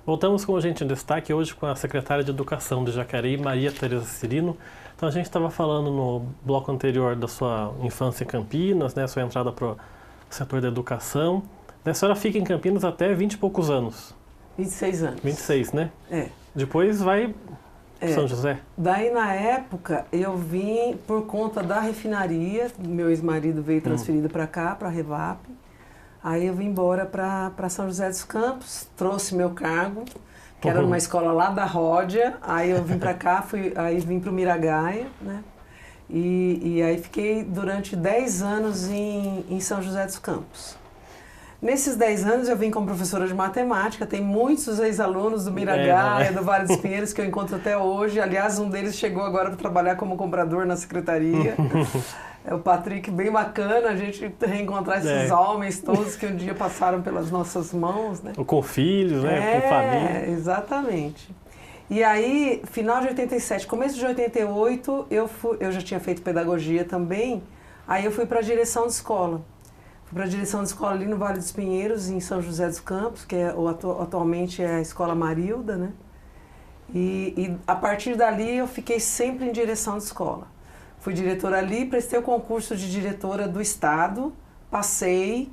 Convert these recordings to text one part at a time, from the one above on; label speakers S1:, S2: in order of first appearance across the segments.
S1: Voltamos com a gente em destaque hoje com a secretária de Educação de Jacareí, Maria Tereza Cirino. Então a gente estava falando no bloco anterior da sua infância em Campinas, né, sua entrada para o setor da educação. A senhora fica em Campinas até 20 e poucos anos.
S2: 26 anos.
S1: 26, né?
S2: É.
S1: Depois vai para São José.
S2: Daí, na época, eu vim por conta da refinaria. Meu ex-marido veio transferido para cá, para a Revap. Aí eu vim embora para São José dos Campos, trouxe meu cargo, que era numa escola lá da Ródia. Aí eu vim para cá, aí vim para o Miragaia, né? E aí fiquei durante 10 anos em São José dos Campos. Nesses 10 anos eu vim como professora de matemática, tem muitos ex-alunos do Miragaia, do Vale dos Pinheiros que eu encontro até hoje. Aliás, um deles chegou agora para trabalhar como comprador na secretaria. É o Patrick, bem bacana a gente reencontrar esses homens todos que um dia passaram pelas nossas mãos, né?
S1: Com filhos, né? Com família.
S2: Exatamente. E aí, final de 87, começo de 88, eu já tinha feito pedagogia também, aí eu fui para a direção de escola. Fui para a direção de escola ali no Vale dos Pinheiros, em São José dos Campos, que atualmente é a Escola Marilda, né? E a partir dali eu fiquei sempre em direção de escola. Fui diretora ali, prestei o concurso de diretora do Estado, passei,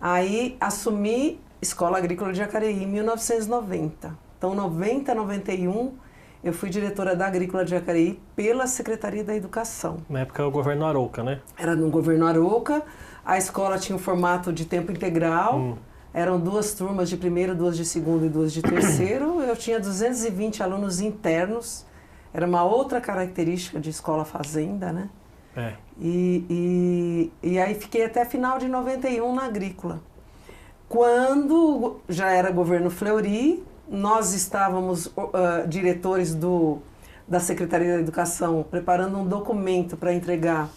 S2: aí assumi Escola Agrícola de Jacareí em 1990. Então, 90, 91, eu fui diretora da Agrícola de Jacareí pela Secretaria da Educação.
S1: Na época, o governo Arouca, né?
S2: Era no governo Arouca, a escola tinha um formato de tempo integral, eram 2 turmas de primeiro, 2 de segundo e 2 de terceiro. Eu tinha 220 alunos internos, era uma outra característica de escola fazenda, né? E aí fiquei até final de 91 na Agrícola. Quando já era governo Fleury, nós estávamos diretores da Secretaria da Educação preparando um documento para entregar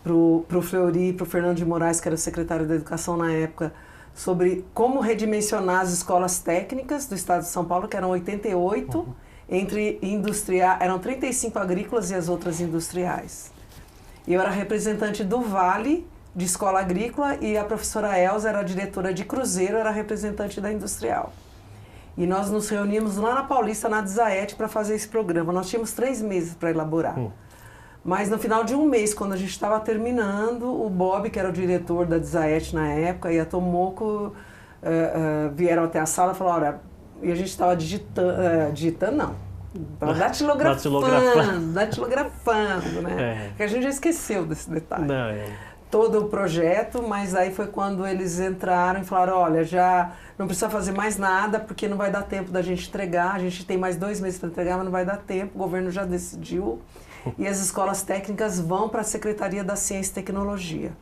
S2: para o Fleury e para o Fernando de Moraes, que era o secretário da Educação na época, sobre como redimensionar as escolas técnicas do estado de São Paulo, que eram 88, eram 35 agrícolas e as outras industriais. Eu era representante do Vale, de escola agrícola, e a professora Elza era diretora de Cruzeiro, era representante da industrial. E nós nos reunimos lá na Paulista, na Disaete, para fazer esse programa. Nós tínhamos 3 meses para elaborar. Mas no final de um mês, quando a gente estava terminando, o Bob, que era o diretor da Disaete na época, e a Tomoko vieram até a sala e falaram, olha, e a gente estava digitando não, datilografando, né? Porque a gente já esqueceu desse detalhe. Todo o projeto, mas aí foi quando eles entraram e falaram, olha, já não precisa fazer mais nada, porque não vai dar tempo da gente entregar, a gente tem mais 2 meses para entregar, mas não vai dar tempo, o governo já decidiu, e as escolas técnicas vão para a Secretaria da Ciência e Tecnologia.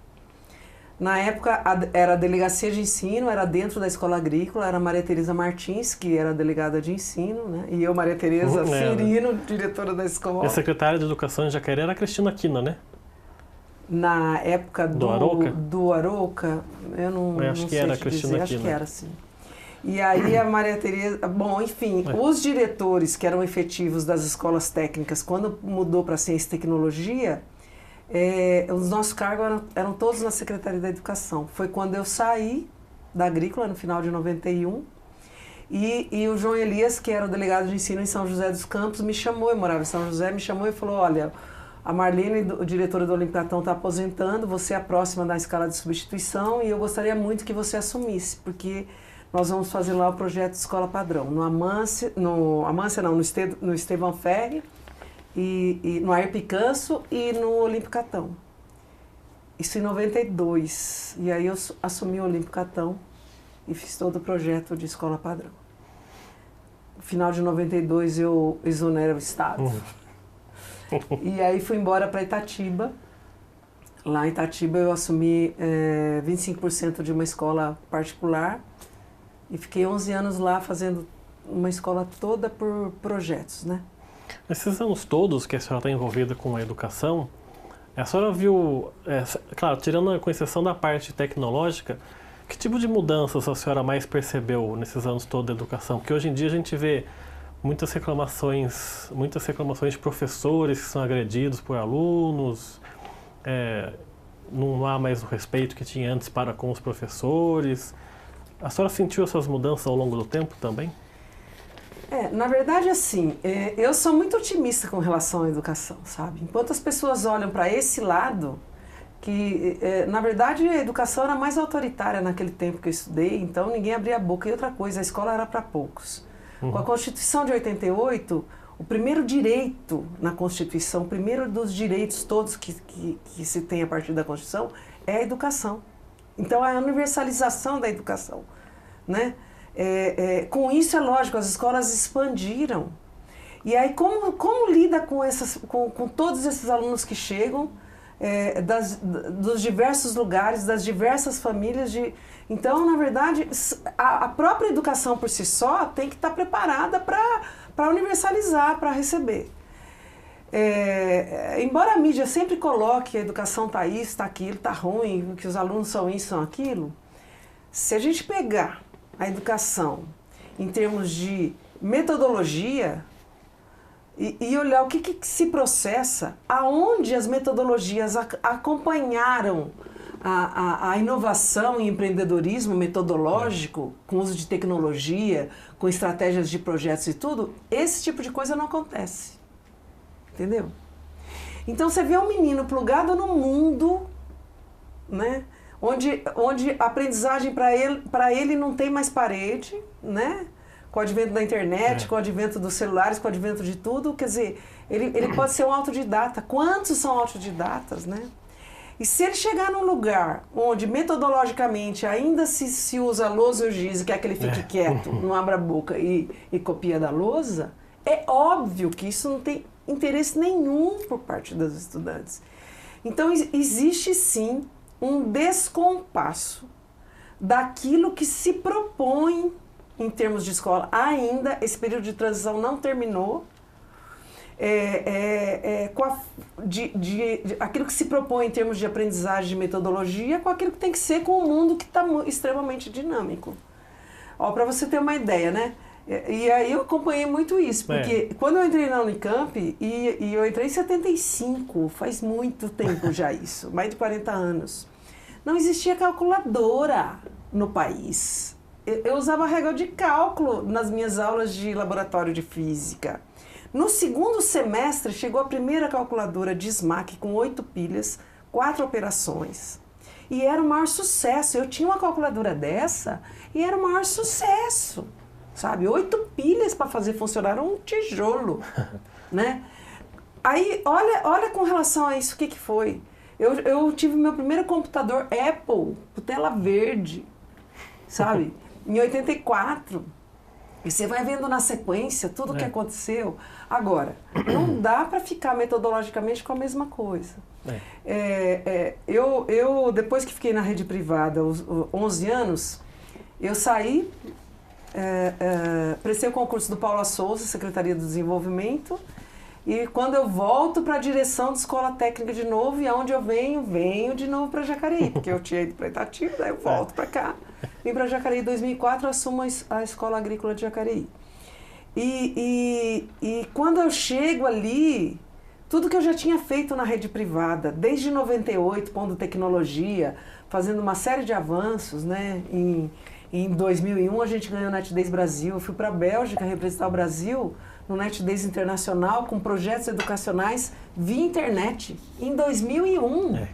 S2: Na época, era a delegacia de ensino, era dentro da escola agrícola, era a Maria Tereza Martins, que era a delegada de ensino, né? E eu, Maria Tereza Cirino, diretora da escola.
S1: E a secretária de Educação de Jacareí era a Cristina Quina, né?
S2: Na época do Arouca, eu não
S1: acho que
S2: sei
S1: era
S2: te
S1: Cristina
S2: dizer,
S1: Quina.
S2: acho que era sim. E aí a Maria Tereza, bom, enfim, os diretores que eram efetivos das escolas técnicas, quando mudou para Ciência e Tecnologia, os nossos cargos eram todos na Secretaria da Educação. Foi quando eu saí da Agrícola, no final de 91, e o João Elias, que era o delegado de ensino em São José dos Campos, me chamou, eu morava em São José, me chamou e falou, olha, a Marlene, diretora do Olimpicatão, está aposentando, você é a próxima da escala de substituição e eu gostaria muito que você assumisse, porque nós vamos fazer lá o projeto de escola padrão, no Estevão Ferri, e no Air Picanso e no Olimpicatão. Isso em 92. E aí eu assumi o Olimpicatão e fiz todo o projeto de escola padrão. No final de 92 eu exonero o Estado. E aí fui embora para Itatiba. Lá em Itatiba eu assumi 25% de uma escola particular e fiquei 11 anos lá fazendo uma escola toda por projetos, né?
S1: Nesses anos todos que a senhora está envolvida com a educação, a senhora viu, claro, tirando com exceção da parte tecnológica, que tipo de mudanças a senhora mais percebeu nesses anos todos da educação? Porque hoje em dia a gente vê muitas reclamações de professores que são agredidos por alunos, não há mais o respeito que tinha antes para com os professores. A senhora sentiu essas mudanças ao longo do tempo também?
S2: Na verdade, assim, eu sou muito otimista com relação à educação, sabe? Enquanto as pessoas olham para esse lado, que, na verdade, a educação era mais autoritária naquele tempo que eu estudei, então ninguém abria a boca. E outra coisa, a escola era para poucos. Com a Constituição de 88, o primeiro direito na Constituição, o primeiro dos direitos todos que se tem a partir da Constituição, é a educação. Então, é a universalização da educação, né? Com isso, é lógico, as escolas expandiram. E aí, como lida com todos esses alunos que chegam dos diversos lugares, das diversas famílias? Então, na verdade, a própria educação por si só tem que estar preparada para universalizar, para receber. Embora a mídia sempre coloque a educação está isso, está aquilo, está ruim, que os alunos são isso, são aquilo, se a gente pegar a educação em termos de metodologia e olhar o que se processa, aonde as metodologias acompanharam a inovação e empreendedorismo metodológico, com uso de tecnologia, com estratégias de projetos e tudo, esse tipo de coisa não acontece. Entendeu? Então você vê um menino plugado no mundo, né? Onde a aprendizagem para ele não tem mais parede, né? Com o advento da internet, com o advento dos celulares, com o advento de tudo, quer dizer, ele pode ser um autodidata. Quantos são autodidatas, né? E se ele chegar num lugar onde metodologicamente ainda se usa lousa e o giz, que é que ele fique quieto, não abra a boca e copia da lousa, é óbvio que isso não tem interesse nenhum por parte dos estudantes. Então, existe sim um descompasso daquilo que se propõe em termos de escola. Ainda, esse período de transição não terminou. Aquilo que se propõe em termos de aprendizagem, de metodologia, com aquilo que tem que ser com o mundo que está extremamente dinâmico. Para você ter uma ideia, né? E aí eu acompanhei muito isso, porque quando eu entrei na Unicamp, e eu entrei em 75, faz muito tempo já isso, mais de 40 anos, não existia calculadora no país. Eu usava régua de cálculo nas minhas aulas de laboratório de física. No segundo semestre, chegou a primeira calculadora de SMAC com 8 pilhas, 4 operações. E era o maior sucesso. Eu tinha uma calculadora dessa e era o maior sucesso. Sabe, 8 pilhas para fazer funcionar um tijolo, né? Aí, olha com relação a isso, o que foi? Eu tive meu primeiro computador Apple, com tela verde, sabe? Em 84. E você vai vendo na sequência tudo o que aconteceu. Agora, não dá para ficar metodologicamente com a mesma coisa. Eu, depois que fiquei na rede privada, aos 11 anos, eu saí... prestei o concurso do Paula Souza, Secretaria do Desenvolvimento, e quando eu volto para a direção de escola técnica de novo, e aonde eu venho de novo para Jacareí, porque eu tinha ido para Itatiba, daí eu volto para cá. Vim para Jacareí em 2004, assumo a Escola Agrícola de Jacareí. E quando eu chego ali, tudo que eu já tinha feito na rede privada, desde 98, pondo tecnologia, fazendo uma série de avanços, né? Em 2001 a gente ganhou o NetDays Brasil, eu fui para a Bélgica representar o Brasil no NetDays Internacional com projetos educacionais via internet, em 2001.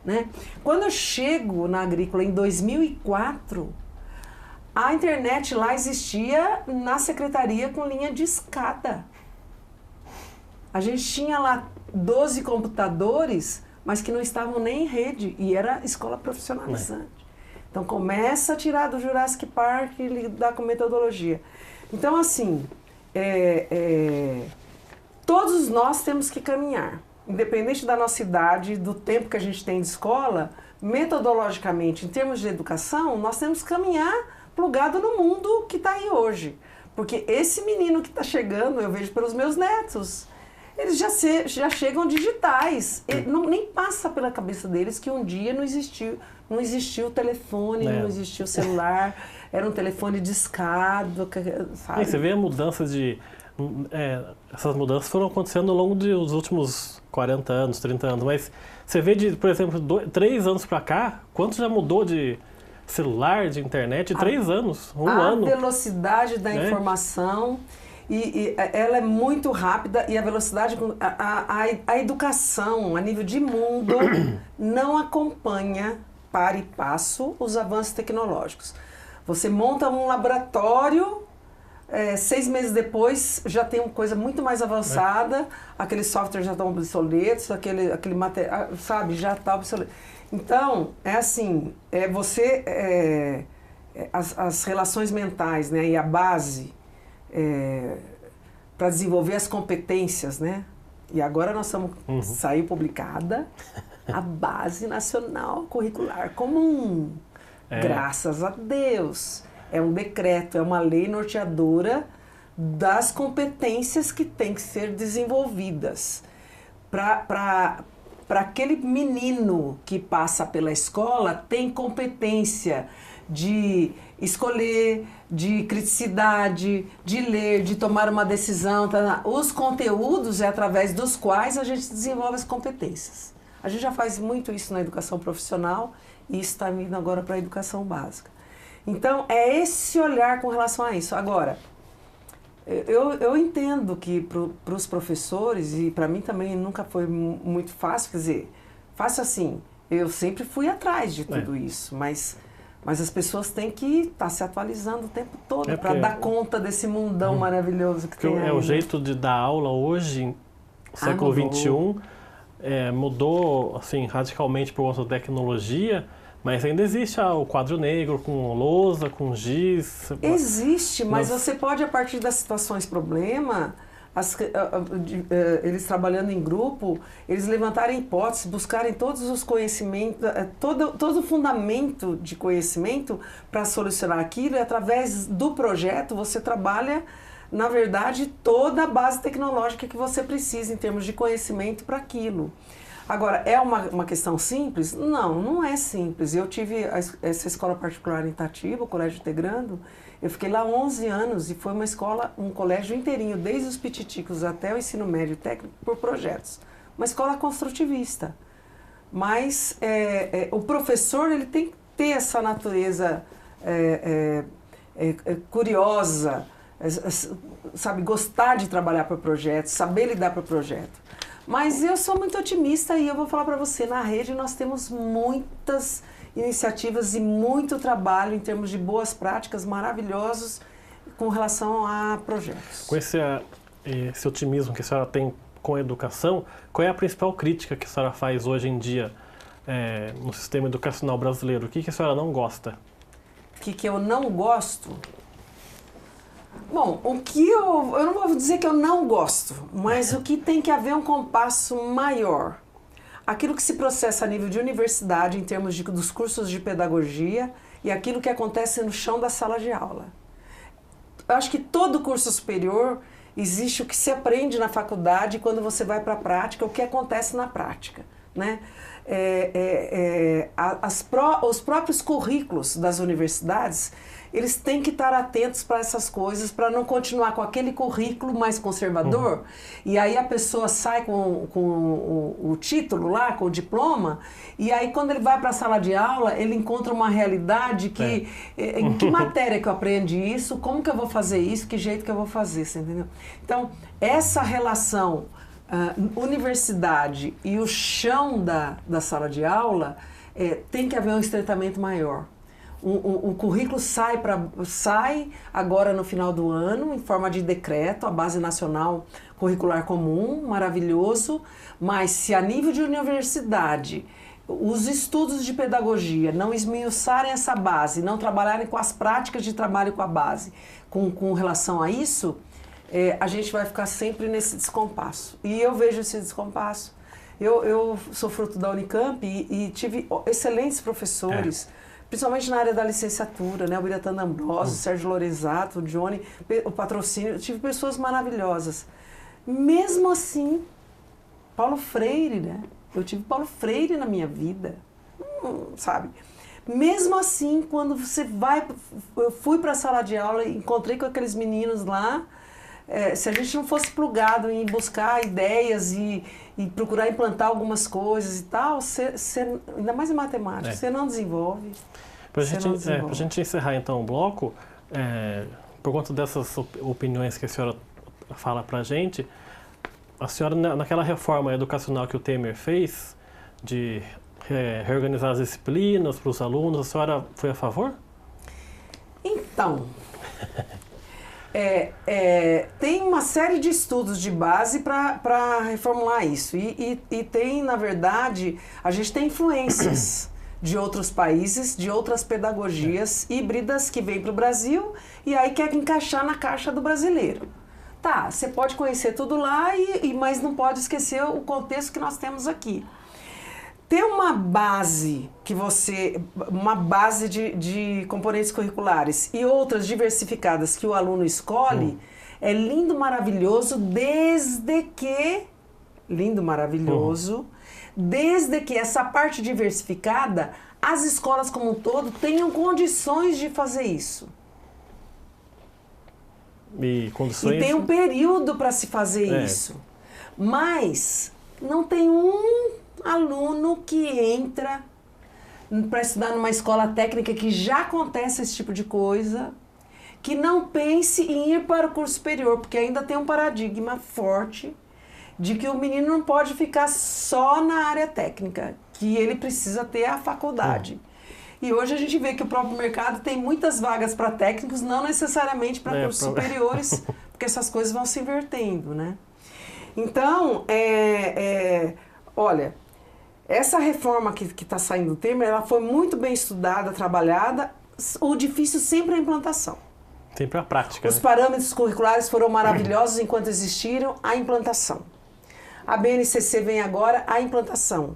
S2: Né? Quando eu chego na Agrícola em 2004, a internet lá existia na secretaria com linha de escada. A gente tinha lá 12 computadores, mas que não estavam nem em rede, e era escola profissionalizante. Então, começa a tirar do Jurassic Park e lidar com metodologia. Então, assim, todos nós temos que caminhar. Independente da nossa idade, do tempo que a gente tem de escola, metodologicamente, em termos de educação, nós temos que caminhar plugado no mundo que está aí hoje. Porque esse menino que está chegando, eu vejo pelos meus netos, eles já chegam digitais. Nem passa pela cabeça deles que um dia não existiu o telefone, não existiu o celular, era um telefone discado, sabe?
S1: E você vê a mudança essas mudanças foram acontecendo ao longo dos últimos 40 anos, 30 anos, mas você vê, por exemplo, 3 anos para cá, quanto já mudou de celular, de internet, 3 anos, um ano.
S2: A velocidade da informação, e ela é muito rápida, e a velocidade, a educação a nível de mundo não acompanha para e passo os avanços tecnológicos. Você monta um laboratório, 6 meses depois já tem uma coisa muito mais avançada, aqueles softwares já estão obsoletos, aquele material, sabe, já está obsoleto. Então, é assim, as relações mentais, né, e a base para desenvolver as competências, né? E agora nós estamos, saiu publicada a Base Nacional Curricular Comum. Graças a Deus. É um decreto, é uma lei norteadora das competências que têm que ser desenvolvidas. Para aquele menino que passa pela escola, tem competência de escolher, de criticidade, de ler, de tomar uma decisão. Tá? Os conteúdos é através dos quais a gente desenvolve as competências. A gente já faz muito isso na educação profissional e isso está vindo agora para a educação básica. Então, é esse olhar com relação a isso. Agora, eu entendo que para os professores, e para mim também nunca foi muito fácil, quer dizer, fácil assim, eu sempre fui atrás de tudo isso, mas as pessoas têm que estar se atualizando o tempo todo para dar conta desse mundão maravilhoso que tem aí.
S1: O jeito de dar aula hoje, século XXI, mudou assim, radicalmente por conta da tecnologia, mas ainda existe o quadro negro com lousa, com giz.
S2: Existe, mas você pode, a partir das situações problema, eles trabalhando em grupo, eles levantarem hipóteses, buscarem todos os conhecimentos, todo o fundamento de conhecimento para solucionar aquilo, e através do projeto você trabalha, na verdade, toda a base tecnológica que você precisa em termos de conhecimento para aquilo. Agora, é uma questão simples? Não, não é simples. Eu tive essa escola particular em Itatiba, o Colégio Integrando, eu fiquei lá 11 anos e foi uma escola, um colégio inteirinho, desde os pititicos até o ensino médio técnico, por projetos. Uma escola construtivista. Mas o professor, ele tem que ter essa natureza curiosa, sabe, gostar de trabalhar por projetos, saber lidar por projeto. Mas eu sou muito otimista e eu vou falar para você, na rede nós temos muitas iniciativas e muito trabalho em termos de boas práticas maravilhosos com relação a projetos.
S1: Com esse otimismo que a senhora tem com a educação, qual é a principal crítica que a senhora faz hoje em dia no sistema educacional brasileiro? O que a senhora não gosta?
S2: O que eu não gosto? Bom, eu não vou dizer que eu não gosto, mas o que tem que haver um compasso maior. Aquilo que se processa a nível de universidade, em termos dos cursos de pedagogia, e aquilo que acontece no chão da sala de aula. Eu acho que todo curso superior existe o que se aprende na faculdade, e quando você vai para a prática, o que acontece na prática, né? Os próprios currículos das universidades, eles têm que estar atentos para essas coisas, para não continuar com aquele currículo mais conservador, e aí a pessoa sai com o título lá, com o diploma, e aí quando ele vai para a sala de aula, ele encontra uma realidade que... Em que matéria que eu aprendi isso? Como que eu vou fazer isso? Que jeito que eu vou fazer? Você entendeu? Então, essa relação universidade e o chão da sala de aula, tem que haver um estreitamento maior. O currículo sai agora no final do ano, em forma de decreto, a Base Nacional Curricular Comum, maravilhoso, mas se a nível de universidade os estudos de pedagogia não esmiuçarem essa base, não trabalharem com as práticas de trabalho com a base, com relação a isso, a gente vai ficar sempre nesse descompasso. E eu vejo esse descompasso. Eu sou fruto da Unicamp e tive excelentes professores, principalmente na área da licenciatura, né? O Biratã D'Ambrosio, o Sérgio Lorenzato, o Johnny, o patrocínio. Eu tive pessoas maravilhosas. Mesmo assim, Paulo Freire, né? Eu tive Paulo Freire na minha vida, sabe? Mesmo assim, quando você vai... Eu fui para a sala de aula e encontrei com aqueles meninos lá. Se a gente não fosse plugado em buscar ideias e procurar implantar algumas coisas e tal, ainda mais em matemática, você não desenvolve.
S1: Para
S2: você não desenvolve.
S1: a gente encerrar então o bloco, por conta dessas opiniões que a senhora fala para a gente, a senhora, naquela reforma educacional que o Temer fez, de reorganizar as disciplinas para os alunos, a senhora foi a favor?
S2: Então, tem uma série de estudos de base para reformular isso. E tem, na verdade, a gente tem influências de outros países, de outras pedagogias híbridas que vêm para o Brasil e aí quer encaixar na caixa do brasileiro. Tá, você pode conhecer tudo lá, mas não pode esquecer o contexto que nós temos aqui. Ter uma base de componentes curriculares e outras diversificadas que o aluno escolhe é lindo, maravilhoso, desde que essa parte diversificada, as escolas como um todo tenham condições de fazer isso.
S1: E
S2: tem um período para se fazer isso. Mas não tem um aluno que entra para estudar numa escola técnica que já acontece esse tipo de coisa, que não pense em ir para o curso superior, porque ainda tem um paradigma forte de que o menino não pode ficar só na área técnica, que ele precisa ter a faculdade. E hoje a gente vê que o próprio mercado tem muitas vagas para técnicos, não necessariamente para cursos superiores, porque essas coisas vão se invertendo, né? Então, olha, essa reforma que está saindo do Temer, ela foi muito bem estudada, trabalhada. O difícil sempre é a implantação.
S1: Sempre a prática.
S2: Os parâmetros curriculares foram maravilhosos enquanto existiram, a implantação. A BNCC vem agora, a implantação.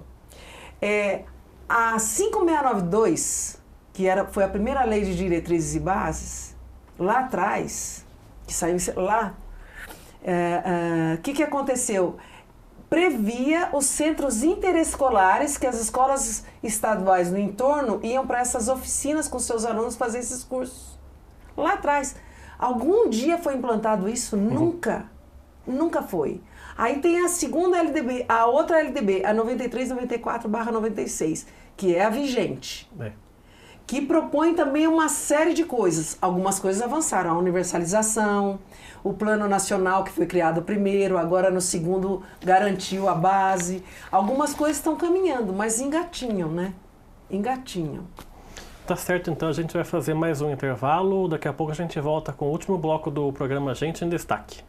S2: A 5692, que foi a primeira lei de diretrizes e bases, lá atrás, que saiu lá, que aconteceu? Previa os centros interescolares, que as escolas estaduais no entorno iam para essas oficinas com seus alunos fazer esses cursos. Lá atrás. Algum dia foi implantado isso? Nunca. Nunca foi. Aí tem a segunda LDB, a outra LDB, a 93/94/96, que é a vigente. Que propõe também uma série de coisas. Algumas coisas avançaram. A universalização, o Plano Nacional que foi criado primeiro, agora no segundo garantiu a base. Algumas coisas estão caminhando, mas engatinham, né? Engatinham.
S1: Tá certo, então a gente vai fazer mais um intervalo. Daqui a pouco a gente volta com o último bloco do programa Gente em Destaque.